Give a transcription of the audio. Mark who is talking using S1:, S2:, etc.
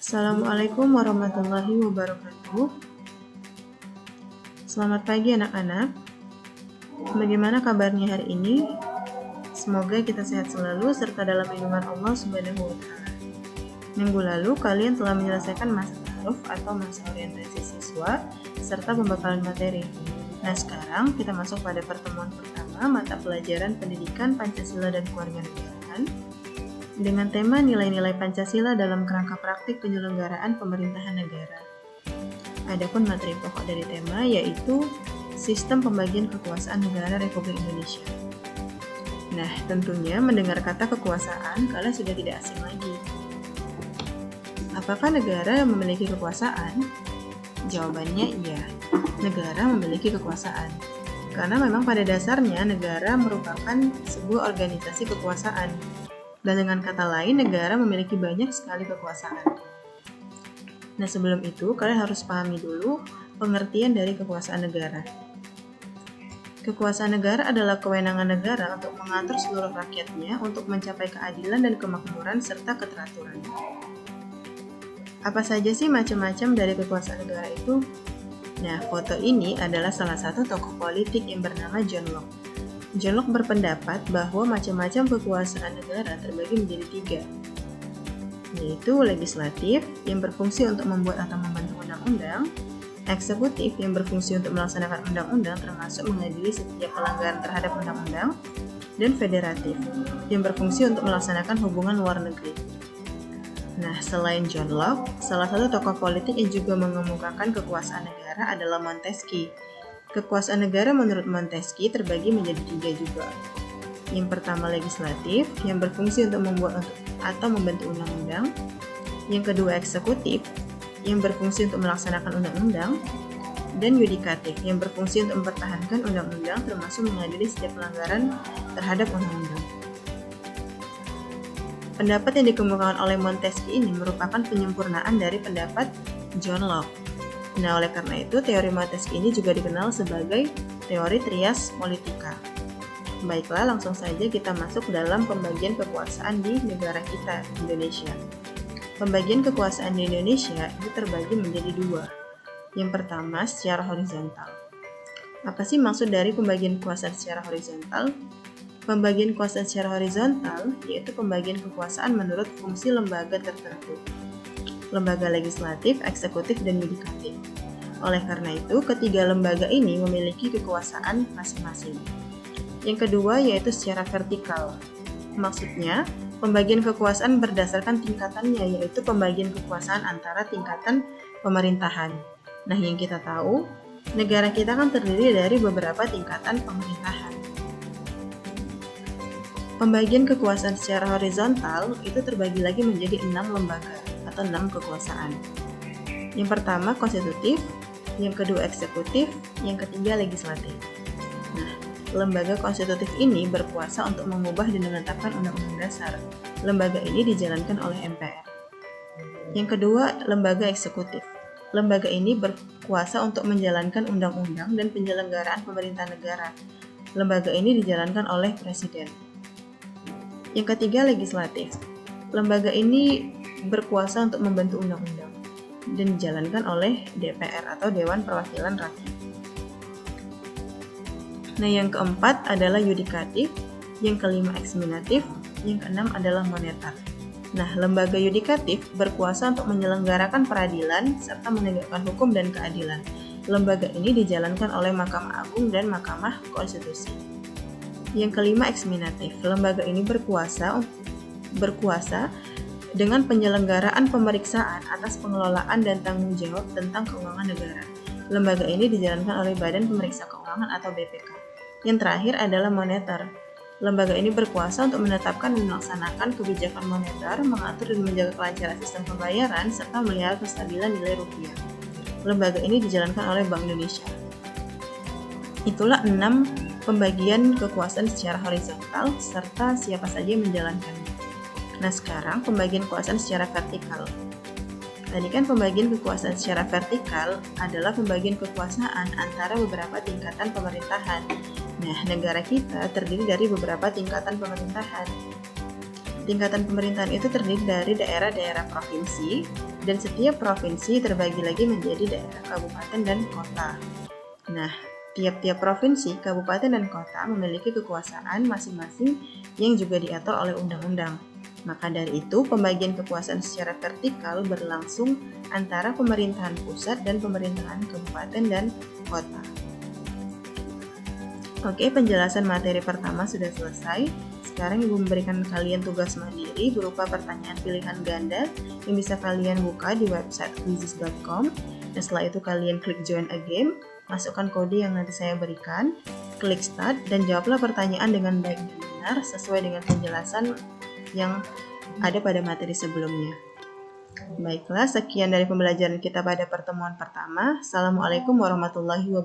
S1: Assalamualaikum warahmatullahi wabarakatuh. Selamat pagi anak-anak. Bagaimana kabarnya hari ini? Semoga kita sehat selalu serta dalam lindungan Allah Subhanahu wa taala. Minggu lalu kalian telah menyelesaikan masa ta'aruf atau masa orientasi siswa serta pembekalan materi. Nah, sekarang kita masuk pada pertemuan pertama mata pelajaran Pendidikan Pancasila dan Kewarganegaraan dengan tema nilai-nilai Pancasila dalam kerangka praktik penyelenggaraan pemerintahan negara. Adapun materi pokok dari tema yaitu Sistem Pembagian Kekuasaan Negara Republik Indonesia. Nah, tentunya mendengar kata kekuasaan, kalian sudah tidak asing lagi. Apakah negara memiliki kekuasaan? Jawabannya iya, negara memiliki kekuasaan. Karena memang pada dasarnya negara merupakan sebuah organisasi kekuasaan. Dan dengan kata lain, negara memiliki banyak sekali kekuasaan. Nah, sebelum itu, kalian harus pahami dulu pengertian dari kekuasaan negara. Kekuasaan negara adalah kewenangan negara untuk mengatur seluruh rakyatnya untuk mencapai keadilan dan kemakmuran serta keteraturan. Apa saja sih macam-macam dari kekuasaan negara itu? Nah, foto ini adalah salah satu tokoh politik yang bernama John Locke. John Locke berpendapat bahwa macam-macam kekuasaan negara terbagi menjadi 3, yaitu legislatif yang berfungsi untuk membuat atau membentuk undang-undang, eksekutif yang berfungsi untuk melaksanakan undang-undang termasuk mengadili setiap pelanggaran terhadap undang-undang, dan federatif yang berfungsi untuk melaksanakan hubungan luar negeri. Nah, selain John Locke, salah satu tokoh politik yang juga mengemukakan kekuasaan negara adalah Montesquieu. Kekuasaan negara menurut Montesquieu terbagi menjadi 3 juga. Yang pertama legislatif, yang berfungsi untuk membuat atau membentuk undang-undang. Yang kedua eksekutif, yang berfungsi untuk melaksanakan undang-undang. Dan yudikatif, yang berfungsi untuk mempertahankan undang-undang termasuk mengadili setiap pelanggaran terhadap undang-undang. Pendapat yang dikemukakan oleh Montesquieu ini merupakan penyempurnaan dari pendapat John Locke. Nah, oleh karena itu, teori Montesquieu ini juga dikenal sebagai teori trias politika. Baiklah, langsung saja kita masuk dalam pembagian kekuasaan di negara kita, Indonesia. Pembagian kekuasaan di Indonesia itu terbagi menjadi 2. Yang pertama, secara horizontal. Apa sih maksud dari pembagian kekuasaan secara horizontal? Pembagian kekuasaan secara horizontal yaitu pembagian kekuasaan menurut fungsi lembaga tertentu. Lembaga legislatif, eksekutif, dan yudikatif. Oleh karena itu, ketiga lembaga ini memiliki kekuasaan masing-masing. Yang kedua yaitu secara vertikal. Maksudnya, pembagian kekuasaan berdasarkan tingkatannya, yaitu pembagian kekuasaan antara tingkatan pemerintahan. Nah, yang kita tahu, negara kita kan terdiri dari beberapa tingkatan pemerintahan. Pembagian kekuasaan secara horizontal itu terbagi lagi menjadi 6 lembaga atau 6 kekuasaan. Yang pertama konstitutif, yang kedua eksekutif, yang ketiga legislatif. Nah, lembaga konstitutif ini berkuasa untuk mengubah dan menetapkan undang-undang dasar. Lembaga ini dijalankan oleh MPR. Yang kedua, lembaga eksekutif. Lembaga ini berkuasa untuk menjalankan undang-undang dan penyelenggaraan pemerintahan negara. Lembaga ini dijalankan oleh Presiden. Yang ketiga, legislatif. Lembaga ini berkuasa untuk membentuk undang-undang dan dijalankan oleh DPR atau Dewan Perwakilan Rakyat. Nah, yang keempat adalah yudikatif, yang kelima eksaminatif, yang keenam adalah moneter. Nah, lembaga yudikatif berkuasa untuk menyelenggarakan peradilan serta menegakkan hukum dan keadilan. Lembaga ini dijalankan oleh Mahkamah Agung dan Mahkamah Konstitusi. Yang kelima eksaminatif, lembaga ini berkuasa dengan penyelenggaraan pemeriksaan atas pengelolaan dan tanggung jawab tentang keuangan negara. Lembaga ini dijalankan oleh Badan Pemeriksa Keuangan atau BPK. Yang terakhir adalah moneter. Lembaga ini berkuasa untuk menetapkan dan melaksanakan kebijakan moneter, mengatur dan menjaga kelancaran sistem pembayaran, serta melihara kestabilan nilai rupiah. Lembaga ini dijalankan oleh Bank Indonesia. Itulah 6 pembagian kekuasaan secara horizontal serta siapa saja yang menjalankannya. Nah, sekarang pembagian kekuasaan secara vertikal. Tadi kan pembagian kekuasaan secara vertikal adalah pembagian kekuasaan antara beberapa tingkatan pemerintahan. Nah, negara kita terdiri dari beberapa tingkatan pemerintahan. Tingkatan pemerintahan itu terdiri dari daerah-daerah provinsi, Dan setiap provinsi terbagi lagi menjadi daerah, kabupaten, dan kota. Nah, tiap-tiap provinsi, kabupaten, dan kota memiliki kekuasaan masing-masing yang juga diatur oleh undang-undang. Maka dari itu, pembagian kekuasaan secara vertikal berlangsung antara pemerintahan pusat dan pemerintahan kabupaten dan kota. Oke, penjelasan materi pertama sudah selesai. Sekarang Ibu memberikan kalian tugas mandiri berupa pertanyaan pilihan ganda yang bisa kalian buka di website quizizz.com. Dan setelah itu kalian klik join a game, masukkan kode yang nanti saya berikan, klik start, dan jawablah pertanyaan dengan baik dan benar sesuai dengan penjelasan yang ada pada materi sebelumnya. Baiklah, sekian dari pembelajaran kita pada pertemuan pertama. Assalamualaikum warahmatullahi wabarakatuh.